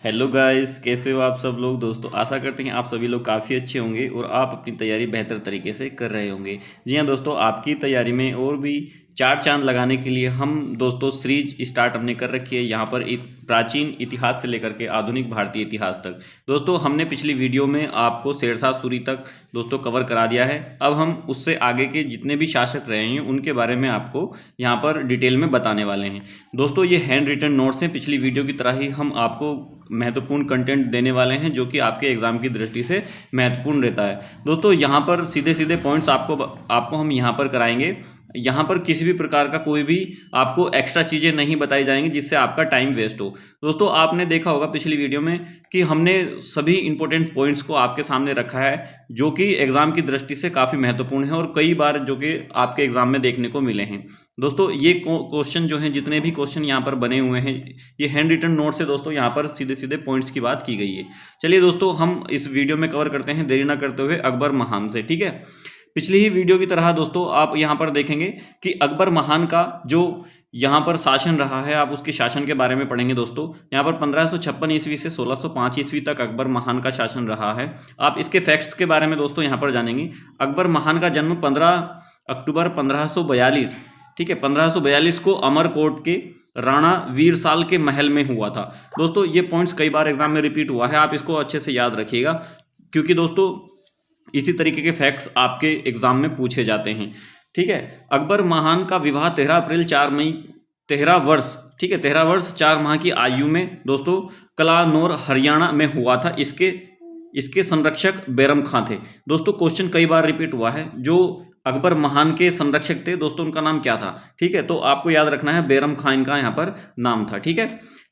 Hello guys, कैसे हो आप सब लोग। दोस्तों आशा करते हैं आप सभी लोग काफ़ी अच्छे होंगे और आप अपनी तैयारी बेहतर तरीके से कर रहे होंगे। जी हाँ दोस्तों, आपकी तैयारी में और भी चार चांद लगाने के लिए हम दोस्तों सीरीज स्टार्ट हमने कर रखी है यहाँ पर प्राचीन इतिहास से लेकर के आधुनिक भारतीय इतिहास तक। दोस्तों हमने पिछली वीडियो में आपको शेरशाह सूरी तक दोस्तों कवर करा दिया है। अब हम उससे आगे के जितने भी शासक रहे हैं उनके बारे में आपको यहाँ पर डिटेल में बताने वाले हैं। दोस्तों ये हैंड रिटन नोट्स हैं, पिछली वीडियो की तरह ही हम आपको महत्वपूर्ण कंटेंट देने वाले हैं जो कि आपके एग्जाम की दृष्टि से महत्वपूर्ण रहता है। दोस्तों यहाँ पर सीधे सीधे पॉइंट्स आपको हम यहाँ पर कराएंगे। यहाँ पर किसी भी प्रकार का कोई भी आपको एक्स्ट्रा चीज़ें नहीं बताई जाएंगी जिससे आपका टाइम वेस्ट हो। दोस्तों आपने देखा होगा पिछली वीडियो में कि हमने सभी इंपॉर्टेंट पॉइंट्स को आपके सामने रखा है जो कि एग्जाम की दृष्टि से काफ़ी महत्वपूर्ण है और कई बार जो कि आपके एग्जाम में देखने को मिले हैं। दोस्तों ये क्वेश्चन जो हैं, जितने भी क्वेश्चन यहाँ पर बने हुए हैं, ये हैंड रिटन नोट से दोस्तों यहाँ पर सीधे सीधे पॉइंट्स की बात की गई है। चलिए दोस्तों हम इस वीडियो में कवर करते हैं देरी ना करते हुए अकबर महान से। ठीक है, पिछली ही वीडियो की तरह दोस्तों आप यहाँ पर देखेंगे कि अकबर महान का जो यहाँ पर शासन रहा है, आप उसके शासन के बारे में पढ़ेंगे। दोस्तों यहाँ पर 1556 ईस्वी से 1605 ईस्वी तक अकबर महान का शासन रहा है। आप इसके फैक्ट्स के बारे में दोस्तों यहाँ पर जानेंगे। अकबर महान का जन्म 15 अक्टूबर 1542, ठीक है, 1542 को अमरकोट के राणा वीरसाल के महल में हुआ था। दोस्तों ये पॉइंट्स कई बार एग्जाम में रिपीट हुआ है, आप इसको अच्छे से याद रखिएगा क्योंकि दोस्तों इसी तरीके के फैक्ट्स आपके एग्जाम में पूछे जाते हैं। ठीक है, अकबर महान का विवाह 13 अप्रैल 4 मई 13 वर्ष, ठीक है, 13 वर्ष 4 माह की आयु में दोस्तों कलानौर हरियाणा में हुआ था। इसके संरक्षक बैरम खां थे। दोस्तों क्वेश्चन कई बार रिपीट हुआ है, जो अकबर महान के संरक्षक थे दोस्तों उनका नाम क्या था। ठीक है, तो आपको याद रखना है बैरम खां इनका यहाँ पर नाम था। ठीक है,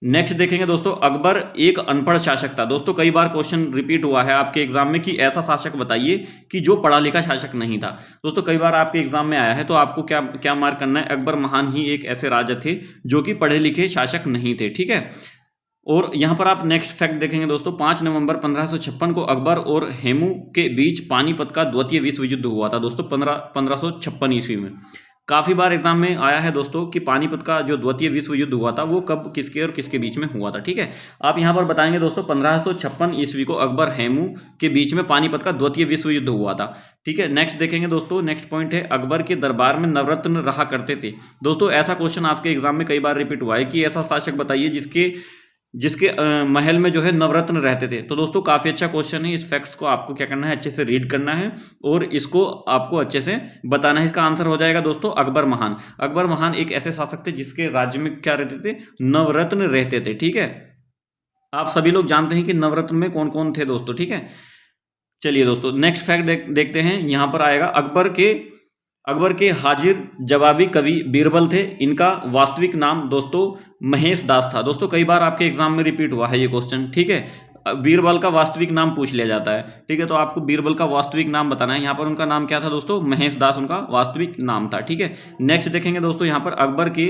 नेक्स्ट देखेंगे दोस्तों, अकबर एक अनपढ़ शासक था। दोस्तों कई बार क्वेश्चन रिपीट हुआ है आपके एग्जाम में कि ऐसा शासक बताइए कि जो पढ़ा लिखा शासक नहीं था। दोस्तों कई बार आपके एग्जाम में आया है, तो आपको क्या क्या मार्क करना है, अकबर महान ही एक ऐसे राजा थे जो कि पढ़े लिखे शासक नहीं थे। ठीक है, और यहाँ पर आप नेक्स्ट फैक्ट देखेंगे दोस्तों, 5 नवंबर 1556 को अकबर और हेमू के बीच पानीपत का द्वितीय विश्व युद्ध हुआ था। दोस्तों 1556 ईस्वी में काफ़ी बार एग्जाम में आया है दोस्तों कि पानीपत का जो द्वितीय विश्व युद्ध हुआ था वो कब, किसके और किसके बीच में हुआ था। ठीक है, आप यहाँ पर बताएंगे दोस्तों 1556 ईस्वी को अकबर हेमू के बीच में पानीपत का द्वितीय विश्व युद्ध हुआ था। ठीक है, नेक्स्ट देखेंगे दोस्तों, नेक्स्ट पॉइंट है अकबर के दरबार में नवरत्न रहा करते थे। दोस्तों ऐसा क्वेश्चन आपके एग्जाम में कई बार रिपीट हुआ है कि ऐसा शासक बताइए जिसके महल में जो है नवरत्न रहते थे। तो दोस्तों काफ़ी अच्छा क्वेश्चन है, इस फैक्ट्स को आपको क्या करना है, अच्छे से रीड करना है और इसको आपको अच्छे से बताना है। इसका आंसर हो जाएगा दोस्तों अकबर महान। अकबर महान एक ऐसे शासक थे जिसके राज्य में क्या रहते थे, नवरत्न रहते थे। ठीक है, आप सभी लोग जानते हैं कि नवरत्न में कौन कौन थे दोस्तों। ठीक है, चलिए दोस्तों नेक्स्ट फैक्ट देखते हैं। यहाँ पर आएगा अकबर के हाजिर जवाबी कवि बीरबल थे। इनका वास्तविक नाम दोस्तों महेश दास था। दोस्तों कई बार आपके एग्जाम में रिपीट हुआ है ये क्वेश्चन। ठीक है, बीरबल का वास्तविक नाम पूछ लिया जाता है। ठीक है, तो आपको बीरबल का वास्तविक नाम बताना है। यहाँ पर उनका नाम क्या था दोस्तों, महेश दास उनका वास्तविक नाम था। ठीक है, नेक्स्ट देखेंगे दोस्तों, यहाँ पर अकबर के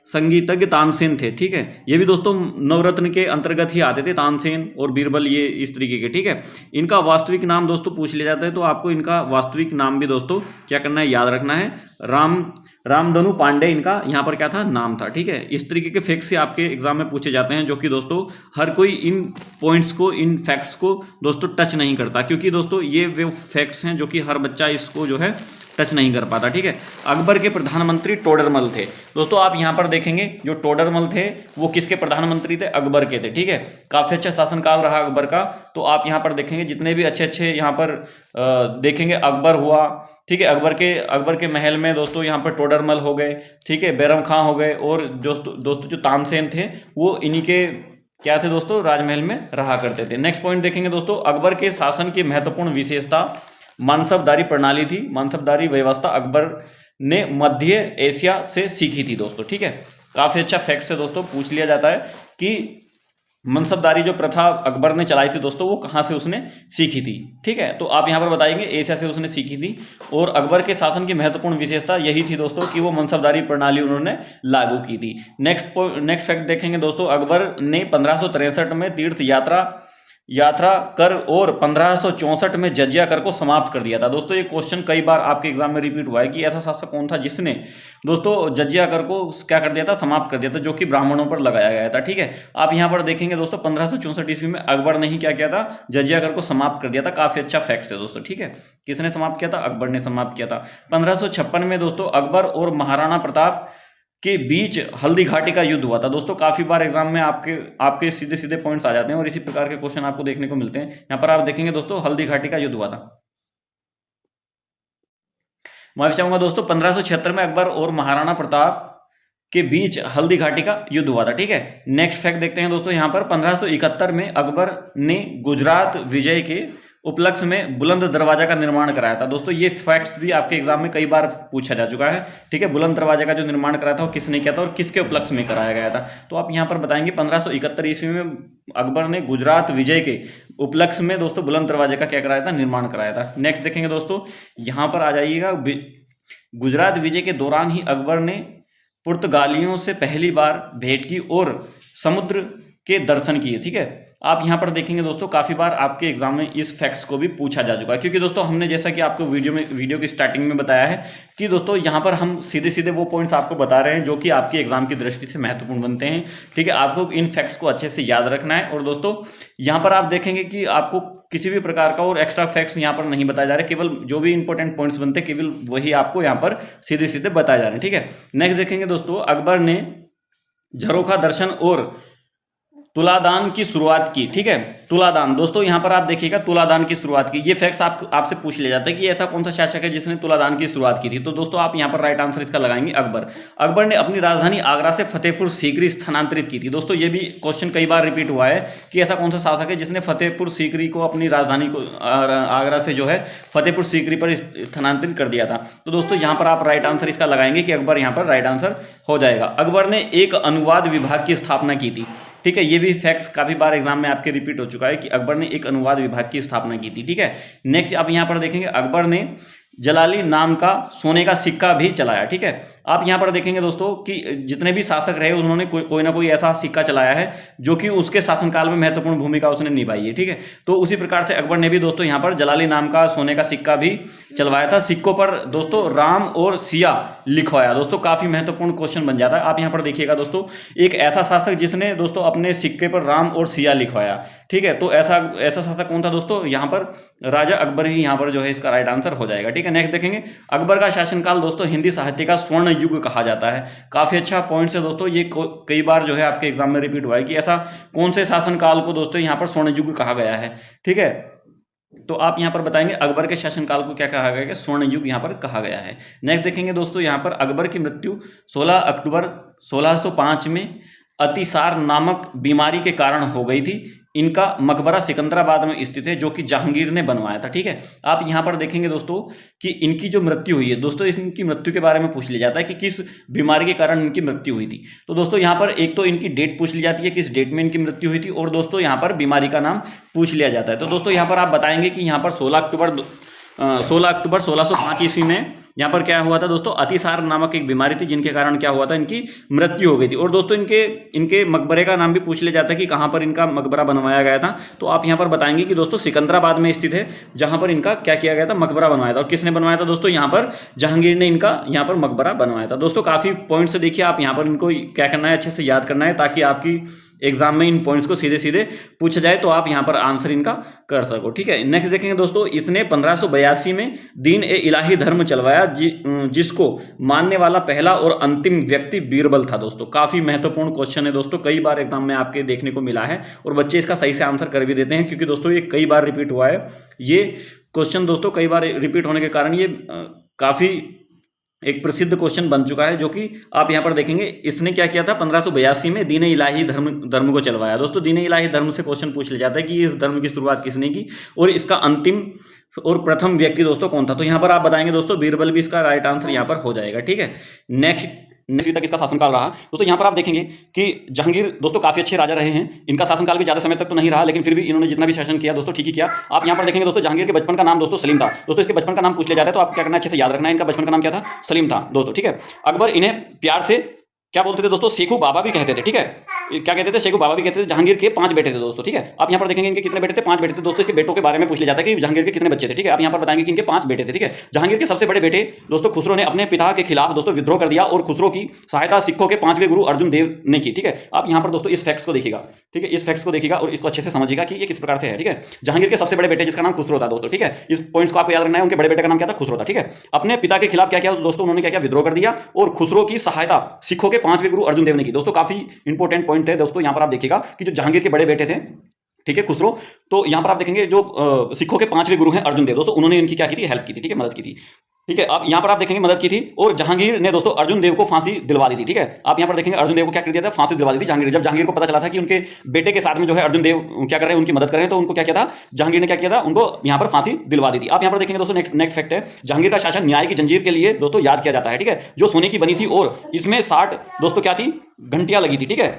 संगीतज्ञ तानसेन थे। ठीक है, ये भी दोस्तों नवरत्न के अंतर्गत ही आते थे, तानसेन और बीरबल ये इस तरीके के। ठीक है, इनका वास्तविक नाम दोस्तों पूछ लिया जाता है, तो आपको इनका वास्तविक नाम भी दोस्तों क्या करना है, याद रखना है। रामधनु पांडे इनका यहाँ पर क्या था, नाम था। ठीक है, इस तरीके के फैक्ट्स से आपके एग्जाम में पूछे जाते हैं जो कि दोस्तों हर कोई इन पॉइंट्स को, इन फैक्ट्स को दोस्तों टच नहीं करता, क्योंकि दोस्तों ये वो फैक्ट्स हैं जो कि हर बच्चा इसको जो है टच नहीं कर पाता। ठीक है, अकबर के प्रधानमंत्री टोडरमल थे। दोस्तों आप यहाँ पर देखेंगे जो टोडरमल थे वो किसके प्रधानमंत्री थे, अकबर के थे। ठीक है, काफ़ी अच्छा शासनकाल रहा अकबर का। तो आप यहाँ पर देखेंगे जितने भी अच्छे अच्छे यहाँ पर देखेंगे, अकबर हुआ, ठीक है, अकबर के महल में दोस्तों यहाँ पर टोडरमल हो गए, ठीक है, बैरम खां हो गए, और दोस्तों जो तानसेन थे वो इन्हीं के क्या थे दोस्तों, राजमहल में रहा करते थे। नेक्स्ट पॉइंट देखेंगे दोस्तों, अकबर के शासन की महत्वपूर्ण विशेषता मनसबदारी प्रणाली थी। मनसबदारी व्यवस्था अकबर ने मध्य एशिया से सीखी थी दोस्तों। ठीक है, काफी अच्छा फैक्ट से दोस्तों पूछ लिया जाता है कि मनसबदारी जो प्रथा अकबर ने चलाई थी दोस्तों वो कहाँ से उसने सीखी थी। ठीक है, तो आप यहाँ पर बताएंगे एशिया से उसने सीखी थी। और अकबर के शासन की महत्वपूर्ण विशेषता यही थी दोस्तों कि वो मनसबदारी प्रणाली उन्होंने लागू की थी। नेक्स्ट फैक्ट देखेंगे दोस्तों, अकबर ने 1563 में तीर्थ यात्रा कर और 1564 में जजिया कर को समाप्त कर दिया था। दोस्तों ये क्वेश्चन कई बार आपके एग्जाम में रिपीट हुआ है कि ऐसा शासक कौन था जिसने दोस्तों जजिया कर को क्या कर दिया था, समाप्त कर दिया था, जो कि ब्राह्मणों पर लगाया गया था। ठीक है, आप यहां पर देखेंगे दोस्तों 1564 ईस्वी में अकबर ने ही क्या किया था, जजिया कर को समाप्त कर दिया था। काफी अच्छा फैक्ट है दोस्तों। ठीक है, किसने समाप्त किया था, अकबर ने समाप्त किया था। 1556 में दोस्तों अकबर और महाराणा प्रताप के बीच हल्दी घाटी का युद्ध हुआ था। दोस्तों काफी बार एग्जाम में आपके सीधे सीधे पॉइंट्स आ जाते हैं और इसी प्रकार के क्वेश्चन आपको देखने को मिलते हैं। यहां पर आप देखेंगे दोस्तों हल्दी घाटी का युद्ध हुआ था। मैं चाहूंगा दोस्तों 1576 में अकबर और महाराणा प्रताप के बीच हल्दी घाटी का युद्ध हुआ था। ठीक है, नेक्स्ट फैक्ट देखते हैं दोस्तों। यहां पर 1571 में अकबर ने गुजरात विजय के उपलक्ष्य में बुलंद दरवाजा का निर्माण कराया था। दोस्तों ये फैक्ट्स भी आपके एग्जाम में कई बार पूछा जा चुका है। ठीक है, बुलंद दरवाजा का जो निर्माण कराया था वो किसने किया था और किसके उपलक्ष्य में कराया गया था, तो आप यहां पर बताएंगे 1571 ईस्वी में अकबर ने गुजरात विजय के उपलक्ष्य में दोस्तों बुलंद दरवाजे का क्या कराया था, निर्माण कराया था। नेक्स्ट देखेंगे दोस्तों, यहां पर आ जाइएगा, गुजरात विजय के दौरान ही अकबर ने पुर्तगालियों से पहली बार भेंट की और समुद्र के दर्शन किए। ठीक है, आप यहां पर देखेंगे दोस्तों काफी बार आपके एग्जाम में इस फैक्ट्स को भी पूछा जा चुका है, क्योंकि दोस्तों हमने जैसा कि आपको वीडियो की स्टार्टिंग में बताया है कि दोस्तों यहां पर हम सीधे सीधे वो पॉइंट्स आपको बता रहे हैं जो कि आपके एग्जाम की दृष्टि से महत्वपूर्ण बनते हैं। ठीक है, आपको इन फैक्ट्स को अच्छे से याद रखना है। और दोस्तों यहां पर आप देखेंगे कि आपको किसी भी प्रकार का और एक्स्ट्रा फैक्ट्स यहां पर नहीं बताए जा रहे, केवल जो भी इंपॉर्टेंट पॉइंट्स बनते हैं केवल वही आपको यहां पर सीधे सीधे बताए जा रहे हैं। ठीक है, नेक्स्ट देखेंगे दोस्तों, अकबर ने झरोखा दर्शन और तुलादान की शुरुआत की। ठीक है, तुलादान दोस्तों यहां पर आप देखिएगा तुलादान की शुरुआत की, ये फैक्ट्स आपसे पूछ लिया जाता है कि ऐसा कौन सा शासक है जिसने तुलादान की शुरुआत की थी, तो दोस्तों आप यहां पर राइट आंसर इसका लगाएंगे अकबर। अकबर ने अपनी राजधानी आगरा से फतेहपुर सीकरी स्थानांतरित की थी। दोस्तों ये भी क्वेश्चन कई बार रिपीट हुआ है कि ऐसा कौन सा शासक है जिसने फतेहपुर सीकरी को अपनी राजधानी को आगरा से जो है फतेहपुर सीकरी पर स्थानांतरित कर दिया था। तो दोस्तों यहां पर आप राइट आंसर इसका लगाएंगे कि अकबर यहां पर राइट आंसर हो जाएगा। अकबर ने एक अनुवाद विभाग की स्थापना की थी। ठीक है, ये भी फैक्ट काफी बार एग्जाम में आपके रिपीट हो चुका है कि अकबर ने एक अनुवाद विभाग की स्थापना की थी। ठीक है, नेक्स्ट आप यहां पर देखेंगे अकबर ने जलाली नाम का सोने का सिक्का भी चलाया। ठीक है, आप यहां पर देखेंगे दोस्तों कि जितने भी शासक रहे उन्होंने कोई ना कोई ऐसा सिक्का चलाया है जो कि उसके शासनकाल में महत्वपूर्ण भूमिका उसने निभाई है। ठीक है, तो उसी प्रकार से अकबर ने भी दोस्तों यहां पर जलाली नाम का सोने का सिक्का भी चलवाया था। सिक्कों पर दोस्तों राम और सिया लिखवाया। दोस्तों काफी महत्वपूर्ण क्वेश्चन बन जाता है। आप यहां पर देखिएगा दोस्तों, एक ऐसा शासक जिसने दोस्तों अपने सिक्के पर राम और सिया लिखवाया। ठीक है, तो ऐसा शासक कौन था दोस्तों, यहां पर राजा अकबर ही यहां पर जो है इसका राइट आंसर हो जाएगा। ठीक है, नेक्स्ट देखेंगे अकबर का शासनकाल दोस्तों हिंदी साहित्य का स्वर्ण युग कहा जाता है। काफी अच्छा पॉइंट है दोस्तों, ये कई बार जो है आपके एग्जाम में रिपीट हुआ है कि ऐसा कौन से शासनकाल को दोस्तों यहां पर स्वर्ण युग कहा गया है। ठीक है, तो आप यहां पर बताएंगे अकबर के शासनकाल को क्या कहा गया है, स्वर्ण युग यहां पर कहा गया है। नेक्स्ट देखेंगे दोस्तों, यहां पर अकबर की मृत्यु 16 अक्टूबर 1605 में अतिसार नामक बीमारी के कारण हो गई थी। इनका मकबरा सिकंदराबाद में स्थित है जो कि जहांगीर ने बनवाया था। ठीक है, आप यहां पर देखेंगे दोस्तों कि इनकी जो मृत्यु हुई है दोस्तों, इनकी मृत्यु के बारे में पूछ लिया जाता है कि किस बीमारी के कारण इनकी मृत्यु हुई थी। तो दोस्तों यहां पर एक तो इनकी डेट पूछ ली जाती है, किस डेट में इनकी मृत्यु हुई थी, और दोस्तों यहां पर बीमारी का नाम पूछ लिया जाता है। तो दोस्तों यहां पर आप बताएंगे कि यहां पर 16 अक्टूबर 1605 ईस्वी में यहाँ पर क्या हुआ था दोस्तों, अतिसार नामक एक बीमारी थी जिनके कारण क्या हुआ था, इनकी मृत्यु हो गई थी। और दोस्तों इनके मकबरे का नाम भी पूछ लिया जाता है कि कहाँ पर इनका मकबरा बनवाया गया था। तो आप यहाँ पर बताएंगे कि दोस्तों सिकंदराबाद में स्थित है जहाँ पर इनका क्या किया गया था, मकबरा बनवाया था। और किसने बनवाया था दोस्तों, यहाँ पर जहांगीर ने इनका यहाँ पर मकबरा बनवाया था। दोस्तों काफी पॉइंट्स देखिए, आप यहाँ पर इनको क्या करना है, अच्छे से याद करना है ताकि आपकी एग्जाम में इन पॉइंट्स को सीधे सीधे पूछा जाए तो आप यहां पर आंसर इनका कर सको। ठीक है, नेक्स्ट देखेंगे दोस्तों, इसने 1582 में दीन ए इलाही धर्म चलवाया जिसको मानने वाला पहला और अंतिम व्यक्ति बीरबल था। दोस्तों काफी महत्वपूर्ण क्वेश्चन है दोस्तों, कई बार एग्जाम में आपके देखने को मिला है और बच्चे इसका सही से आंसर कर भी देते हैं, क्योंकि दोस्तों ये कई बार रिपीट हुआ है। ये क्वेश्चन दोस्तों कई बार रिपीट होने के कारण ये काफी एक प्रसिद्ध क्वेश्चन बन चुका है, जो कि आप यहां पर देखेंगे इसने क्या किया था, 1582 में दीन इलाही धर्म को चलवाया। दोस्तों दीन इलाही धर्म से क्वेश्चन पूछ लिया जाता है कि इस धर्म की शुरुआत किसने की और इसका अंतिम और प्रथम व्यक्ति दोस्तों कौन था। तो यहां पर आप बताएंगे दोस्तों बीरबल भी इसका राइट आंसर यहां पर हो जाएगा। ठीक है, नेक्स्ट तक इसका शासनकाल रहा दोस्तों। यहां पर आप देखेंगे कि जहांगीर दोस्तों काफी अच्छे राजा रहे हैं, इनका शासनकाल भी ज्यादा समय तक तो नहीं रहा, लेकिन फिर भी इन्होंने जितना भी शासन किया दोस्तों ठीक ही किया। आप यहां पर देखेंगे दोस्तों जहांगीर के बचपन का नाम दोस्तों सलीम था। दोस्तों इसके बचपन का नाम पूछ लिया जाता है तो आपको क्या करना है, अच्छे से याद रखना है, इनका बचपन का नाम क्या था, सलीम था दोस्तों। ठीक है, अकबर इन्हें प्यार से क्या बोलते थे दोस्तों, शेखू बाबा भी कहते थे, ठीक है। क्या कहते थे, शेखू बाबा भी कहते थे। जहांगीर के 5 बेटे थे दोस्तों, ठीक है। आप यहाँ पर देखेंगे इनके कितने बेटे थे, 5 बेटे थे दोस्तों। इसके बेटों के बारे में पूछ लिया जाता है कि जहांगीर के कितने बच्चे थे, ठीक है। आप यहाँ पर बताएंगे कि इनके 5 बेटे थे, ठीक है। जहांगीर के सबसे बड़े बेटे दोस्तों खुसरो ने अपने पिता के खिलाफ दोस्तों विद्रोह कर दिया और खुसरो की सहायता सिखों के 5वें गुरु अर्जुन देव ने की, ठीक है। आप यहाँ पर दोस्तों इस फैक्ट्स को देखिएगा, ठीक है, इस फैक्ट्स को देखिएगा और इसको अच्छे से समझिएगा कि ये किस प्रकार से है, ठीक है। जहांगीर के सबसे बड़े बेटे जिसका नाम खुसरो था दोस्तों, ठीक है। इस पॉइंट्स को आपको याद रखना है। उनके बड़े बेटे का नाम क्या था, खुसरो था, ठीक है। अपने पिता के खिलाफ क्या किया दोस्तों, उन्होंने क्या किया, विद्रोह कर दिया और खुसरो की सहायता सिखों के 5वें गुरु अर्जुन देव ने की। दोस्तों काफी इंपॉर्टेंट पॉइंट है दोस्तों। यहाँ पर आप देखिएगा कि जो जहांगीर के बड़े बेटे थे, ठीक है, खुसरो, तो यहाँ पर आप देखेंगे जो सिखों के 5वें गुरु हैं अर्जुन देव दोस्तों, उन्होंने इनकी क्या की थी, हेल्प की थी, ठीक है, मदद की थी, ठीक है। अब यहाँ पर आप देखेंगे मदद की थी और जहांगीर ने दोस्तों अर्जुन देव को फांसी दिलवा दी थी, ठीक है। आप यहाँ पर देखेंगे अर्जुन देव को क्या कर दिया था, फांसी दिलवा दी थी जहांगीर। जब जहांगीर को पता चला था कि उनके बेटे के साथ में जो है अर्जुन देव क्या कर रहे हैं, उनकी मदद कर रहे हैं, तो उनको क्या किया था, जहांगीर ने क्या किया था, उनको यहाँ पर फांसी दिलवा दी थी। आप यहाँ पर देखेंगे दोस्तों नेक्स्ट फैक्ट है, जहांगीर का शासन न्याय की जंजीर के लिए दोस्तों याद किया जाता है, ठीक है, जो सोने की बनी थी और इसमें 60 दोस्तों क्या थी, घंटियां लगी थी, ठीक है,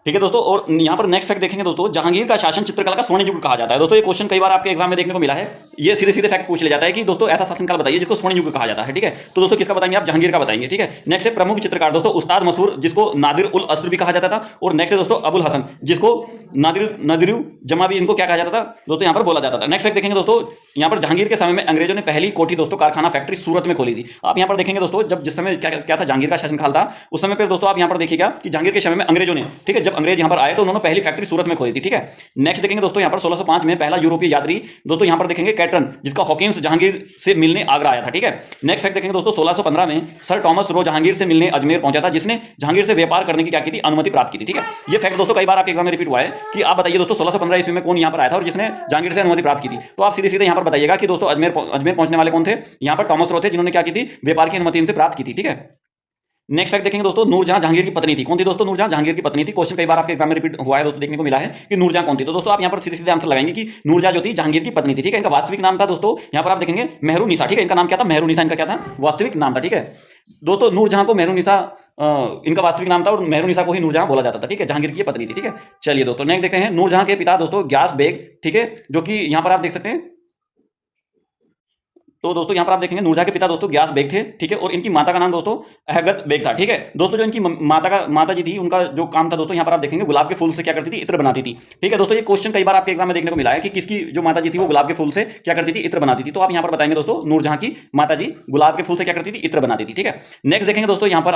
ठीक है दोस्तों। और यहाँ पर नेक्स्ट फैक्ट देखेंगे दोस्तों, जहांगीर का शासन चित्रकला का स्वर्ण युग कहा जाता है। दोस्तों ये क्वेश्चन कई बार आपके एग्जाम में देखने को मिला है। ये सीधे सीधे फैक्ट पूछ लिया जाता है कि दोस्तों ऐसा शासनकाल बताइए जिसको स्वर्ण युग कहा जाता है, ठीक है। तो दोस्तों किसका बताएंगे आप, जहांगीर का बताएंगे, ठीक है। नेक्स्ट है प्रमुख चित्रकार दोस्तों उस्ताद मसूर, जिसको नादिर उल अस्र भी कहा जाता था। और नेक्स्ट है दोस्तों अबुल हसन, जिसको नादिर जमा भी इनको क्या कहा जाता था दोस्तों, यहाँ पर बोला जाता था। नेक्स्ट फैक्ट देखेंगे दोस्तों, यहाँ पर जहांगीर के समय में अंग्रेजों ने पहली कोठी दोस्तों कारखाना फैक्ट्री सूरत में खोली थी। आप यहाँ पर देखेंगे दोस्तों, जब जिस समय क्या था, जहांगीर का शासनकाल था, उस समय पर दोस्तों आप यहाँ पर देखिएगा कि जहांगीर के समय में अंग्रेजों ने, ठीक है, जब अंग्रेज यहाँ पर आए तो उन्होंने पहली फैक्ट्री सूरत में खोली थी, ठीक है। नेक्स्ट देखेंगे दोस्तों, यहाँ पर 1605 में पहला यूरोपीय यात्री दोस्तों यहाँ पर देखेंगे कैटरन, जिसका हॉकिंस जहांगीर से मिलने आगरा आया था, ठीक है। नेक्स्ट फैक्ट देखेंगे दोस्तों, 1615 में सर टॉमस रो जहांगीर से मिलने अजमेर पहुंचा था, जिसने जहांगीर से व्यापार करने की क्या की थी, अनुमति प्राप्त की थी, ठीक है। ये फैक्ट दोस्तों कई बार आपके एग्जाम में रिपीट हुआ है कि आप बताइए दोस्तों 1615 ईस्वी में कौन यहाँ पर आया था और जिसने जहांगीर से अनुमति प्राप्त की थी। तो आप सीधे सीधे यहाँ पर बताइएगा कि दोस्तों अजमेर पहुंचने वाले कौन थे, यहाँ पर टॉमस रो थे, जिन्होंने क्या की थी, व्यापार की अनुमति इनसे प्राप्त की थी, ठीक है। नेक्स्ट फैक्ट देखेंगे दोस्तों, नूरजहां जहांगीर की पत्नी थी। कौन थी दोस्तों, नूरजहां जहांगीर की पत्नी थी। क्वेश्चन कई बार आपके एग्जाम में रिपीट हुआ है दोस्तों, देखने को मिला है कि नूरजहां कौन थी। तो दोस्तों आप यहाँ पर सीधे सीधे आंसर लगाएंगे कि नूरजहां जो थी जहांगीर की पत्नी थी, ठीक है। इनका वास्तविक नाम था दोस्तों, यहाँ पर आप देखेंगे मेहरुनिसा, ठीक है। इनका नाम क्या था, मेहरुनिसा इनका क्या था, वास्तविक नाम था, ठीक है। दोस्तों नूरजहां को मेहरुनिसा इनका वास्तविक नाम था और मेहरुनिसा को ही नूरजहां बोला जाता था, ठीक है। जहांगीर की पत्नी थी, ठीक है। चलिए दोस्तों नेक्स्ट देखते हैं, नूरजहां के पिता दोस्तों ग्यास बेग, ठीक है, जो कि यहाँ पर आप देख सकते हैं। तो दोस्तों यहाँ पर आप देखेंगे नूरजहां के पिता दोस्तों ग्यास बेग थे, ठीक है। और इनकी माता का नाम दोस्तों अहगत बेग था, ठीक है। दोस्तों जो इनकी माता जी थी, उनका जो काम था दोस्तों, यहाँ पर आप देखेंगे गुलाब के फूल से क्या करती थी, इत्र बनाती थी, ठीक है। दोस्तों ये क्वेश्चन कई बार आपके एग्जाम में देखने को मिला है कि किसकी जो माता जी थी वो गुलाब के फूल से क्या करती थी, इत्र बनाती थी। तो आप यहाँ पर बताएंगे दोस्तों नूरजहां की माता जी गुलाब के फूल से क्या करती थी, इत्र बनाती थी, ठीक है। नेक्स्ट देखेंगे दोस्तों, यहाँ पर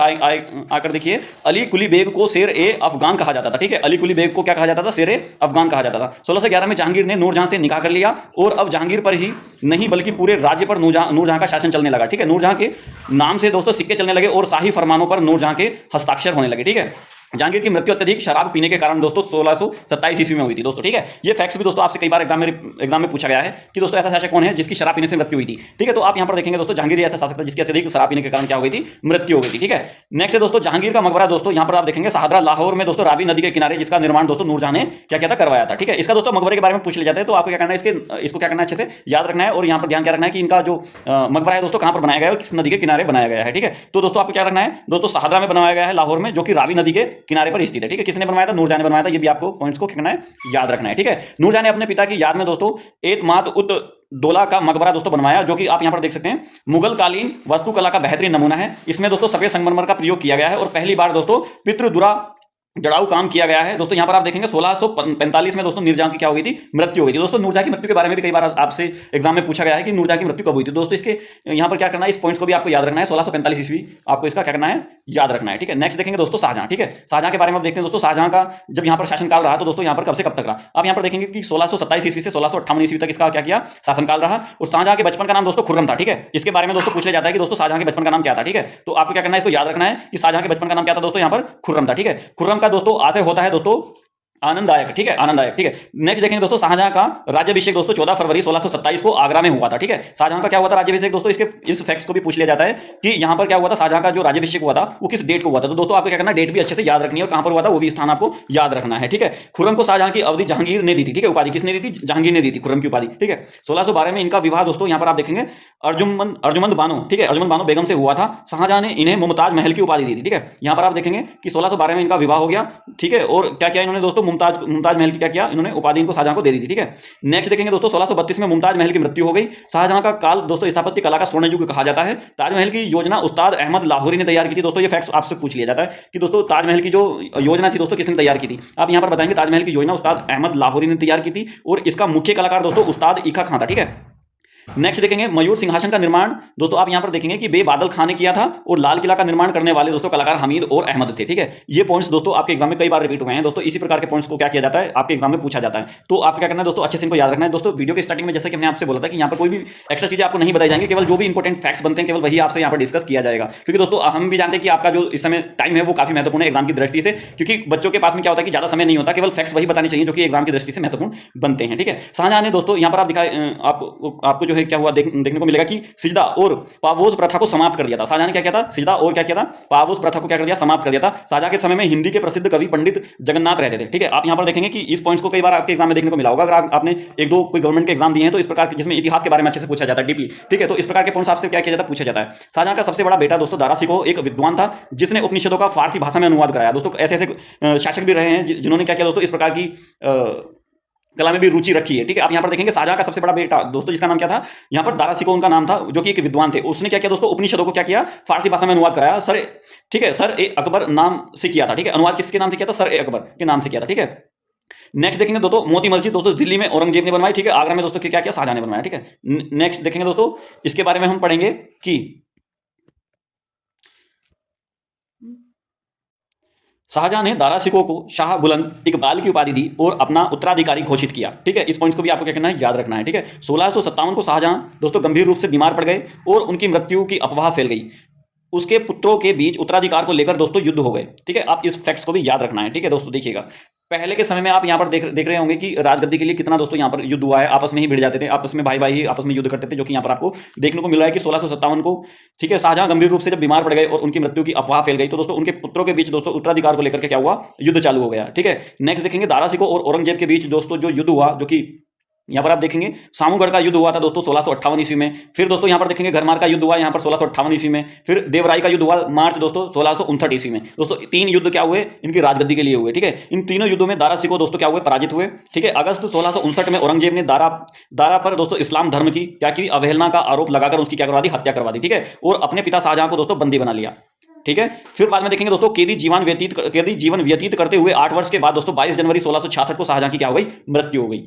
आकर देखिए, अली कुली बेग को शेर ए अफगान कहा जाता था, ठीक है। अली कुली बेग को क्या कहा जाता था, शेर ए अफगान कहा जाता था। 1611 में जहांगीर ने नूरजहां से निकाह कर लिया और अब जहांगीर पर ही नहीं बल्कि पूरे राज्य पर नूरजहां का शासन चलने लगा, ठीक है। नूरजहां के नाम से दोस्तों सिक्के चलने लगे और शाही फरमानों पर नूरजहां के हस्ताक्षर होने लगे, ठीक है। जहांगीर की मृत्यु अत्यधिक शराब पीने के कारण दोस्तों 1627 ईस्वी में हुई थी दोस्तों, ठीक है। ये फैक्ट्स भी दोस्तों आपसे कई बार एग्जाम में पूछा गया है कि दोस्तों ऐसा शासक कौन है जिसकी शराब पीने से मृत्यु हुई थी, ठीक है। तो आप यहां पर देखेंगे दोस्तों जहांगीर ऐसा शासक था जिसकी अत्यधिक शराब पीने के कारण क्या हो गई थी, मृत्यु हो गई थी, ठीक है। नेक्स्ट है दोस्तों जहांगीर का मकबरा दोस्तों, यहां पर आप देखेंगे शाहदरा लाहौर में दोस्तों रावी नदी के किनारे, जिसका निर्माण दोस्तों नूरजहां ने क्या किया था, करवाया था, ठीक है। इसका दोस्तों मकबरे के बारे में पूछ लिया जाता है, तो आपको क्या करना है, इसको क्या करना है, अच्छे से याद रखना है। और यहाँ पर ध्यान क्या रखना है कि इनका जो मकबरा है दोस्तों कहां पर बनाया गया है, किस नदी के किनारे बनाया गया है, ठीक है। तो दोस्तों आपको क्या रखना है, दोस्तों शाहदरा में बनाया गया है लाहौर में, जो कि रावी नदी के किनारे पर स्थित है, ठीक है। किसने बनवाया था, नूरजहां ने बनवाया था। ये भी आपको पॉइंट्स को कहना है, याद रखना है, ठीक है। नूरजहां ने अपने पिता की याद में दोस्तों एतमाद उत दौला का मकबरा दोस्तों बनवाया, जो कि आप यहां पर देख सकते हैं मुगल कालीन वास्तुकला का बेहतरीन नमूना है। इसमें दोस्तों सफेद संगमरमर का प्रयोग किया गया है और पहली बार दोस्तों पितृदुरा जड़ाऊ काम किया गया है। दोस्तों यहाँ पर आप देखेंगे 1645 में दोस्तों नूरजहां की क्या हो गई थी, मृत्यु हो गई थी। दोस्तों नूरजहां की मृत्यु के बारे में भी कई बार आपसे एग्जाम में पूछा गया है कि नूरजहां की मृत्यु कब हुई थी। दोस्तों इसके यहाँ पर क्या करना है, इस पॉइंट्स को भी आपको याद रखना है। 1645 ईस्वी आपको इसका क्या करना है, याद रखना है, ठीक है। नेक्स्ट देखेंगे दोस्तों शाहजहां, ठीक है। शाहजहां के बारे में आप देखते हैं दोस्तों, शाहजहां का जब यहाँ पर शासनकाल रहा तो दोस्तों यहाँ पर कब से कब तक रहा, आप यहाँ पर देखेंगे कि 1627 ईस्वी से 1658 ईस्वी तक इसका क्या किया, शासनकाल रहा। और शाहजहां के बचपन का नाम दोस्तों खुर्रम था, ठीक है। इसके बारे में दोस्तों पूछ लिया जाता है कि दोस्तों शाहजहां के बचपन का नाम क्या था, ठीक है। तो आपको क्या करना है, इसको याद रखना है कि शाहजहां के बचपन का नाम क्या था दोस्तों, यहाँ पर खुर्रम था, ठीक है। खुर्रम का दोस्तों आशय होता है दोस्तों आनंददायक, ठीक है, आनंददायक, ठीक है। नेक्स्ट देखेंगे दोस्तों शाहजहां का राज्याभिषेक दोस्तों 14 फरवरी 1627 को आगरा में हुआ था, ठीक है। शाहजहां का क्या हुआ था राज्याभिषेक दोस्तों, इसके इस फैक्ट्स को भी पूछ लिया जाता है कि यहां पर क्या हुआ था, शाहजहां का जो राज्याभिषेक हुआ था वो किस डेट को हुआ था। तो दोस्तों आपको क्या करना है, डेट भी अच्छे से याद रखनी है और कहां पर हुआ था वो भी स्थान आपको याद रखना है, ठीक है। खुर्रम को शाहजहां की अवधि जहांगीर ने दी थी, ठीक है। उपाधि किसने दी थी, जहांगीर ने दी थी खुर्रम की उपाधि, ठीक है। 1612 में इनका विवाह दोस्तों यहाँ पर आप देखेंगे अर्जुमंद बानो, ठीक है, अर्जुमंद बानो बेगम से हुआ था। शाहजहां ने इन्हें मुमताज महल की उपाधि दी थी, ठीक है। यहाँ पर आप देखेंगे कि 1612 में इनका विवाह हो गया, ठीक है। और क्या किया इन्होंने दोस्तों, मुमताज महल की क्या किया इन्होंने उपाधि इनको शाहजहां को दे दी थी। ठीक है, नेक्स्ट देखेंगे दोस्तों 1632 में मुमताज महल की मृत्यु हो गई। शाहजहां का काल दोस्तों स्थापत्य कला का स्वर्ण युग कहा जाता है। ताजमहल की योजना उस्ताद अहमद लाहौरी ने तैयार की थी। दोस्तों ये फैक्ट्स आपसे पूछ लिया जाता है कि दोस्तों ताजमहल की जो योजना थी दोस्तों किसने तैयार की थी, आप यहां पर बताएंगे ताजमहल की योजना उस्ताद अहमद लाहौरी ने तैयार की थी और इसका मुख्य कलाकार दोस्तों उस्ताद ईखा खां था। ठीक है, नेक्स्ट देखेंगे मयूर सिंहासन का निर्माण। दोस्तों आप यहां पर देखेंगे कि बेबादल खां ने किया था और लाल किला का निर्माण करने वाले दोस्तों कलाकार हमीद और अहमद थे। ठीक है, ये पॉइंट्स दोस्तों आपके एग्जाम में कई बार रिपीट हुए हैं दोस्तों। इसी प्रकार के पॉइंट्स को क्या किया जाता है आपके एग्जाम में पूछा जाता है, तो आपको क्या करना है दोस्तों अच्छे से इनको याद रखना है। दोस्तों वीडियो के स्टार्टिंग में जैसे कि हमने आपसे बोला था कि यहाँ पर कोई भी एक्स्ट्रा चीजें आपको नहीं बताई जाएंगी, केवल जो भी इंपॉर्टेंट फैक्ट्स बनते हैं केवल वही आपसे यहाँ पर डिस्कस किया जाएगा। क्योंकि दोस्तों हम भी जानते हैं कि आपका जो इस समय टाइम है वो काफी महत्वपूर्ण है एग्जाम की दृष्टि से, क्योंकि बच्चों के पास में क्या होता है कि ज्यादा समय नहीं होता, केवल फैक्ट्स वही बताने चाहिए जो कि एग्जाम की दृष्टि से महत्वपूर्ण बनते हैं। ठीक है, शाहजहां ने दोस्तों यहाँ पर आप दिखाए आपको जो है क्या हुआ देखने को मिलेगा कि सिजदा और पावोज प्रथा को समाप्त कर दिया था। शाहजहां ने क्या किया था, सिजदा और क्या किया था, पावोज प्रथा को क्या कर दिया, समाप्त कर दिया था। शाहजहां के समय में हिंदी के प्रसिद्ध कवि पंडित जगन्नाथ रहते थे। ठीक है, आप यहां पर देखेंगे कि इस पॉइंट्स को कई बार आपके एग्जाम में देखने को मिला होगा। अगर आपने एक दो कोई गवर्नमेंट के एग्जाम दिए हैं तो इस प्रकार के जिसमें इतिहास के बारे में अच्छे से पूछा जाता है डीपली। ठीक है, तो इस प्रकार के पॉइंट्स आपसे क्या किया जाता है, पूछा जाता है। शाहजहां का सबसे बड़ा बेटा दोस्तों दारा शिकोह एक विद्वान था जिसने उपनिषदों का फारसी भाषा में अनुवाद कराया। दोस्तों ऐसे ऐसे शासक भी रहे हैं जिन्होंने क्या किया दोस्तों इस प्रकार की कला में भी रुचि रखी है। ठीक है, आप यहां पर देखेंगे शाहजहां का सबसे बड़ा बेटा दोस्तों जिसका नाम क्या था, यहां पर दारा शिकोह उनका नाम था, जो कि एक विद्वान थे। उसने क्या किया दोस्तों उपनिषदों को क्या किया फारसी भाषा में अनुवाद कराया। सर ठीक है सर ए अकबर नाम से किया था। ठीक है, अनुवाद किसके नाम से किया था, सर ए अकबर के नाम से किया था। ठीक है, नेक्स्ट देखेंगे दोस्तों मोती मस्जिद दोस्तों दिल्ली में औरंगजेब ने बनवाई। ठीक है, आगरा में दोस्तों क्या किया शाहजहां ने बनवाया। ठीक है, नेक्स्ट देखेंगे दोस्तों इसके बारे में हम पढ़ेंगे कि शाहजहां ने दारा शिकोह को शाह बुलंद इकबाल की उपाधि दी और अपना उत्तराधिकारी घोषित किया। ठीक है, इस पॉइंट्स को भी आपको क्या करना है, याद रखना है। ठीक है, 1657 को शाहजहां दोस्तों गंभीर रूप से बीमार पड़ गए और उनकी मृत्यु की अफवाह फैल गई। उसके पुत्रों के बीच उत्तराधिकार को लेकर दोस्तों युद्ध हो गए। ठीक है, आप इस फैक्ट्स को भी याद रखना है। ठीक है दोस्तों, देखिएगा पहले के समय में आप यहाँ पर देख रहे होंगे कि राजगद्दी के लिए कितना दोस्तों यहाँ पर युद्ध हुआ है, आपस में ही भिड़ जाते थे, आपस में भाई भाई ही आपस में युद्ध करते थे, जो कि यहाँ पर आपको देखने को मिल रहा है कि 1657 को ठीक है शाहजहां गंभीर रूप से जब बीमार पड़ गए और उनकी मृत्यु की अफवाह फैल गई तो दोस्तों उनके पुत्रों के बीच दोस्तों उत्तराधिकार को लेकर के क्या हुआ, युद्ध चालू हो गया। ठीक है, नेक्स्ट देखेंगे दारा शिकोह और औरंगजेब के बीच दोस्तों जो युद्ध हुआ, जो कि यहाँ पर आप देखेंगे सामूगढ़ का युद्ध हुआ था दोस्तों 1658 ईस्वी में। फिर दोस्तों यहाँ पर देखेंगे घरमार का युद्ध हुआ यहाँ पर 1658 ईस्वी में। फिर देवराई का युद्ध हुआ मार्च दोस्तों 1659 ईस्वी में। दोस्तों तीन युद्ध क्या हुए, इनकी राजगद्दी के लिए हुए। ठीक है, इन तीनों युद्धों में दारा शिकोह दोस्तों क्या हुए, पराजित हुए। ठीक है, अगस्त 1659 में औरंगजेब ने दारा पर दोस्तों इस्लाम धर्म की क्या की अवहेलना का आरोप लगाकर उसकी क्या करवा दी, हत्या करवा दी। ठीक है, और अपने पिता शाहजहां को दोस्तों बंदी बना लिया। ठीक है, फिर बाद में देखेंगे दोस्तों कैदी जीवन व्यतीत करते हुए 8 वर्ष के बाद दोस्तों 22 जनवरी 1666 को शाहजहां की क्या हो गई, मृत्यु हो गई।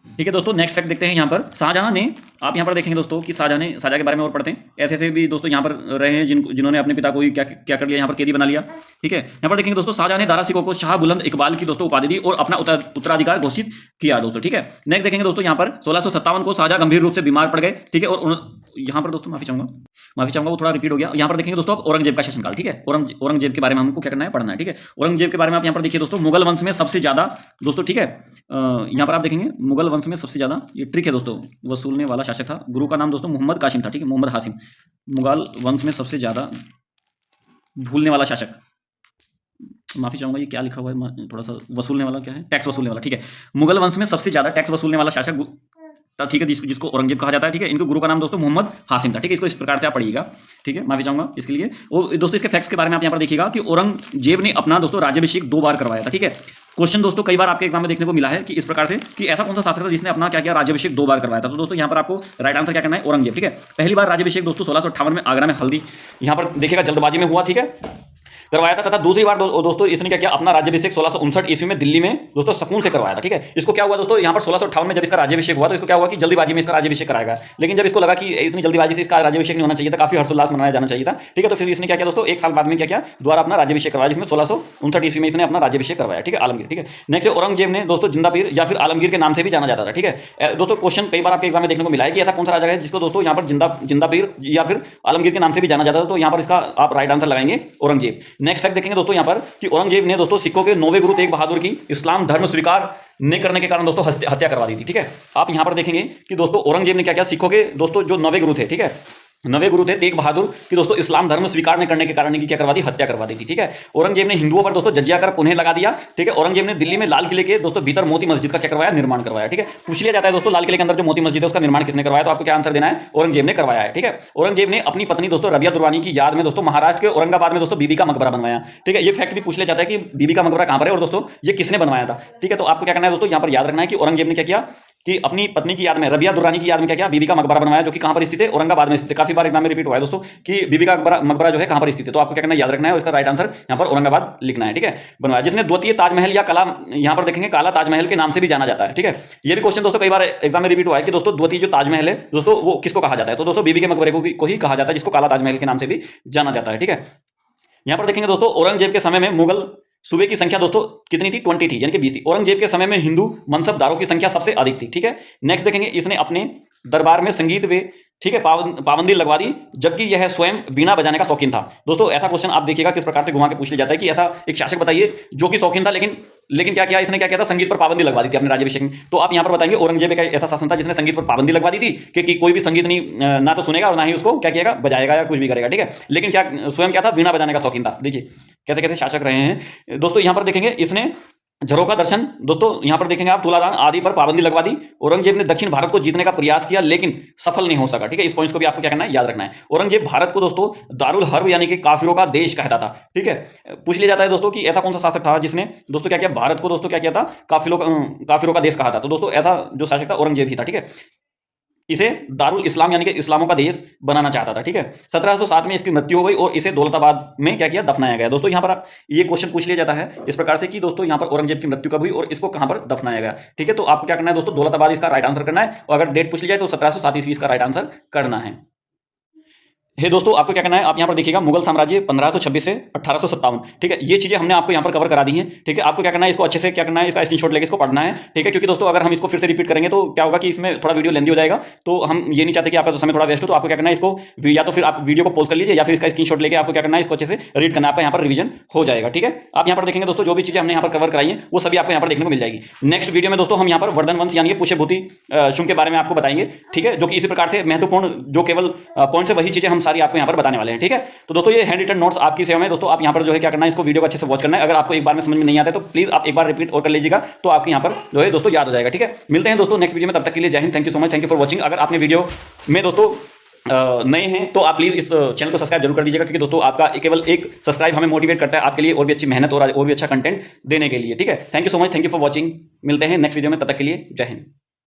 ठीक है दोस्तों, नेक्स्ट फैक्ट देखते हैं यहाँ पर शाहजहां ने, आप यहाँ पर देखेंगे दोस्तों कि शाहजहां के बारे में और पढ़ते हैं। ऐसे ऐसे भी दोस्तों यहाँ पर रहे हैं जिन्होंने अपने पिता को ही क्या कर लिया, यहाँ पर कैदी बना लिया। ठीक है, यहाँ पर देखेंगे दोस्तों शाहजहां ने दारा शिकोह को शाह बुलंद इकबाल की दोस्तों उपाधि दी और अपना उत्तराधिकार घोषित किया दोस्तों। ठीक है, नेक्स्ट देखेंगे दोस्तों यहाँ पर 1657 को शाहजहां गंभीर रूप से बीमार पड़ गए। ठीक है, और यहाँ पर दोस्तों माफी चाहूंगा वो थोड़ा रिपीट हो गया। यहाँ पर देखेंगे दोस्तों औरंगजेब का शासनकाल। ठीक है, औरंगजेब के बारे में हमको क्या करना है, पढ़ना है। ठीक है, औरंगजेब के बारे में आप यहाँ पर देखिए दोस्तों मुगल वंश में सबसे ज्यादा दोस्तों, ठीक है यहाँ पर आप देखेंगे मुगल वंश में सबसे ज्यादा, ये ट्रिक है दोस्तों, वसूलने वाला शासक था। गुरु का नाम दोस्तों मोहम्मद कासिम था। ठीक है, मोहम्मद हासिम। मुगल वंश में सबसे ज्यादा भूलने वाला शासक, माफी चाहूंगा ये क्या लिखा हुआ है, थोड़ा सा वसूलने वाला क्या है, टैक्स वसूलने वाला। ठीक है, मुगल वंश में सबसे ज्यादा टैक्स वसूलने वाला शासक ठीक है जिसको औरंगजेब कहा जाता है। ठीक है, इनके गुरु का नाम दोस्तों मोहम्मद हासिम था। ठीक है, इसको इस प्रकार से आप पढ़िएगा। ठीक है, माफी चाहूंगा इसके लिए। और दोस्तों इसके फैक्ट्स के बारे में आप यहाँ पर देखिएगा कि औरंगजेब ने अपना दोस्तों राज्याभिषेक 2 बार करवाया था। ठीक है, क्वेश्चन दोस्तों कई बार आपके एग्जाम में देखने को मिला है कि इस प्रकार से कि ऐसा कौन सा शासक था जिसने अपना क्या किया, राज्याभिषेक 2 बार करवाया था। तो दोस्तों यहाँ पर आपको राइट आंसर क्या करना है, औरंगजेब। ठीक है, पहली बार राज्याभिषेक दोस्तों 1658 में आगरा में हल्दी यहाँ पर देखिएगा जल्दबाजी में हुआ। ठीक है, करवाया था, तथा दूसरी बार दोस्तों इसने क्या किया, अपना राज्याभिषेक 1659 ईस्वी में दिल्ली में दोस्तों सुकून से करवाया था। ठीक है, इसको क्या हुआ दोस्तों, यहाँ पर 1658 में जब इसका राज्याभिषेक हुआ तो इसको क्या हुआ कि जल्दीबाजी में इसका राज्याभिषेक कराएगा, लेकिन जब इसको लगा कि इतनी जल्दीबाजी से इसका राज्याभिषेक नहीं होना चाहिए था, काफी हर्षोल्लास मनाया जाना चाहिए था। ठीक है, तो फिर इसने क्या किया दोस्तों, 1 साल बाद में क्या किया, दोबारा अपना राज्याभिषेक करवाया, जिसमें 1659 ईस्वी में इसने अपना राज्याभिषेक करवाया। ठीक है, आलमगीर। ठीक है, नेक्स्ट औरंगजेब ने दोस्तों जिंदापीर या फिर आलमगीर के नाम से भी जाना जाता था। ठीक है दोस्तों, क्वेश्चन कई बार आपके एग्जाम में देखने को मिला है कि ऐसा कौन सा राजा है जिसको दोस्तों यहाँ पर जिंदापीर या फिर आलमगीर के नाम से भी जाना जाता था। तो यहाँ पर इसका आप राइट आंसर लगाएंगे औरंगजेब। नेक्स्ट फैक्ट देखेंगे दोस्तों पर कि औरंगजेब ने दोस्तों सिखों के 9वें गुरु तेग बहादुर की इस्लाम धर्म स्वीकार न करने के कारण दोस्तों हत्या करवा दी थी। ठीक है, आप यहां पर देखेंगे कि दोस्तों औरंगजेब ने क्या किया, सिखों के दोस्तों जो 9वें गुरु थे, ठीक है नवे गुरु थे तेग बहादुर की दोस्तों इस्लाम धर्म स्वीकार न करने के कारण इनकी क्या करवा दी, हत्या करवा दी थी। ठीक है, औरंगजेब ने हिंदुओं पर दोस्तों जजिया कर पुनः लगा दिया। ठीक है, औरंगजेब ने दिल्ली में लाल किले के दोस्तों भीतर मोती मस्जिद का क्या करवाया, निर्माण करवाया। ठीक है, पूछ लिया जाता है दोस्तों लाल किले के अंदर जो मोती मस्जिद है उसका निर्माण किसने करवाया, तो आपको क्या आंसर देना है, औरंगजेब ने करवाया है। ठीक है, औरंगजेब ने अपनी पत्नी दोस्तों रबिया दुर्रानी की याद में दोस्तों महाराष्ट्र के औरंगाबाद में दोस्तों बीबी का मकबरा बनवाया। ठीक है, ये फैक्ट भी पूछ लिया जाता है कि बीबी का मकबरा कहां पर है और दोस्तों ये किसने बनवाया था। ठीक है, तो आपको क्या करना है दोस्तों, यहां पर याद रखना है कि औरंगजेब ने क्या किया कि अपनी पत्नी की याद में, रबिया दुर्रानी की याद में क्या किया, बीबी का मकबरा बनवाया, जो कि कहां पर स्थित है, औरंगाबाद में स्थित है। काफी बार एग्जाम में रिपीट हुआ है दोस्तों कि बीबी का मकबरा जो है कहां पर स्थित है, तो आपको क्या करना है, याद रखना है, इसका राइट आंसर यहां पर औरंगाबाद लिखना है। ठीक है, बनवाया, जिसने द्वितीय ताजमहल या कला, यहां पर देखेंगे काला ताजमहल के नाम से भी जाना जाता है। ठीक है, ये भी क्वेश्चन दोस्तों कई बार एग्जाम में रिपीट हुआ है कि दोस्तों द्वितीय जो ताजमहल है दोस्तों वो किसको कहा जाता है, तो दोस्तों बीबी के मकबरे को ही कहा जाता है, जिसको काला ताजमहल के नाम से भी जाना जाता है। ठीक है, यहां पर देखेंगे दोस्तों औरंगजेब के समय में मुगल सूबे की संख्या दोस्तों कितनी थी, 20 थी, यानी कि 20 थी। औरंगजेब के समय में हिंदू मनसबदारों की संख्या सबसे अधिक थी। ठीक है, नेक्स्ट देखेंगे इसने अपने दरबार में संगीत वे, ठीक है, पाबंदी लगवा दी, जबकि यह स्वयं वीणा बजाने का शौकीन था। दोस्तों ऐसा क्वेश्चन आप देखिएगा किस प्रकार से घुमा के पूछ लिया जाता है कि ऐसा एक शासक बताइए जो कि शौकीन था, लेकिन क्या किया इसने, क्या किया था, संगीत पर पाबंदी लगवा दी थी अपने राज्याभिषेक में। तो आप यहां पर बताएंगे औरंगजेब एक ऐसा शासन था जिसने संगीत पर पाबंदी लगवा दी थी कि कोई भी संगीत नहीं, ना तो सुनेगा और ना ही उसको क्या किएगा, बजाएगा या कुछ भी करेगा। ठीक है, लेकिन क्या स्वयं क्या था, वीणा बजाने का शौकीन था। देखिए कैसे कैसे शासक रहे हैं दोस्तों। यहां पर देखेंगे इसने झरोखा दर्शन दोस्तों, यहां पर देखेंगे आप तुलादान आदि पर पाबंदी लगवा दी। औरंगजेब ने दक्षिण भारत को जीतने का प्रयास किया लेकिन सफल नहीं हो सका। ठीक है, इस पॉइंट्स को भी आपको क्या करना है, याद रखना है। औरंगजेब भारत को दोस्तों दारुल हर्ब यानी कि काफिरों का देश कहता था। ठीक है, पूछ लिया जाता है दोस्तों कि ऐसा कौन सा शासक था जिसने दोस्तों क्या किया, भारत को दोस्तों क्या किया था, काफिरों का देश कहा था, तो दोस्तों ऐसा जो शासक था औरंगजेब ही था। ठीक है, इसे दारुल इस्लाम यानी कि इस्लामों का देश बनाना चाहता था। ठीक है, 1707 में इसकी मृत्यु हो गई और इसे दौलताबाद में क्या किया, दफनाया गया। दोस्तों यहां पर ये क्वेश्चन पूछ लिया जाता है इस प्रकार से कि दोस्तों यहां पर औरंगजेब की मृत्यु कब हुई और इसको कहां पर दफनाया गया। ठीक है, तो आपको क्या करना है दोस्तों, दौलताबाद इसका राइट आंसर करना है, और अगर डेट पूछ ली जाए तो 1707 ईस्वी इसका राइट आंसर करना है। हे दोस्तों आपको क्या करना है, आप यहां पर देखिएगा मुगल साम्राज्य 1526 से 1857। ठीक है, ये चीजें हमने आपको यहां पर कवर करा दी हैं। ठीक है, आपको क्या करना है, इसको अच्छे से क्या करना है, इसका स्क्रीनशॉट लेके इसको पढ़ना है। ठीक है, क्योंकि दोस्तों अगर हम इसको फिर से रिपीट करेंगे तो क्या होगा कि इसमें थोड़ा वीडियो लेंदी हो जाएगा, तो हम ये नहीं चाहते कि आपका तो समय थोड़ा वेस्ट हो। तो आपको क्या करना है, इसको या तो फिर आप वीडियो को पॉज कर लीजिए या फिर इसका स्क्रीनशॉट लेके आपको क्या करना है, इसको अच्छे से रीड करना है, आपका यहाँ पर रिवीजन हो जाएगा। ठीक है, आप यहाँ पर देखेंगे दोस्तों जो भी चीजें हमने यहाँ पर कवर कराई है वो सभी आपको यहाँ पर देखने को मिल जाएगी। नेक्स्ट वीडियो में दोस्तों हम यहाँ पर वर्धन वंश यानी पुष्यभूति शुंग के बारे में आपको बताएंगे। ठीक है, जो कि इसी प्रकार से महत्वपूर्ण जो केवल पॉइंट से वही चीजें हम सारी आपको यहाँ पर बताने वाले हैं। ठीक है, तो दोस्तों ये हैंड रिटन नोट्स आपकी सेवा में दोस्तों, आप यहाँ पर जो है क्या करना है, इसको वीडियो को अच्छे से वॉच करना है। अगर आपको एक बार में समझ में नहीं आता है तो प्लीज आप एक बार रिपीट और कर लीजिएगा, तो आपके यहाँ पर जो है दोस्तों याद हो जाएगा। ठीक है, मिलते हैं दोस्तों नेक्स्ट वीडियो में, तब तक के लिए जय Hind, thank you so much, thank you for watching. अगर आपने वीडियो में दोस्तों नए हैं तो आप प्लीज इस चैनल को सब्सक्राइब जरूर कर दीजिएगा, क्योंकि दोस्तों आपका केवल एक सब्सक्राइब हमें मोटिवेट करता है आपके लिए और भी अच्छी मेहनत और भी अच्छा कंटेंट देने के लिए। ठीक है, thank you so much, thank you for watching. मिलते हैं नेक्स्ट वीडियो में, तब तक के लिए जय हिंद।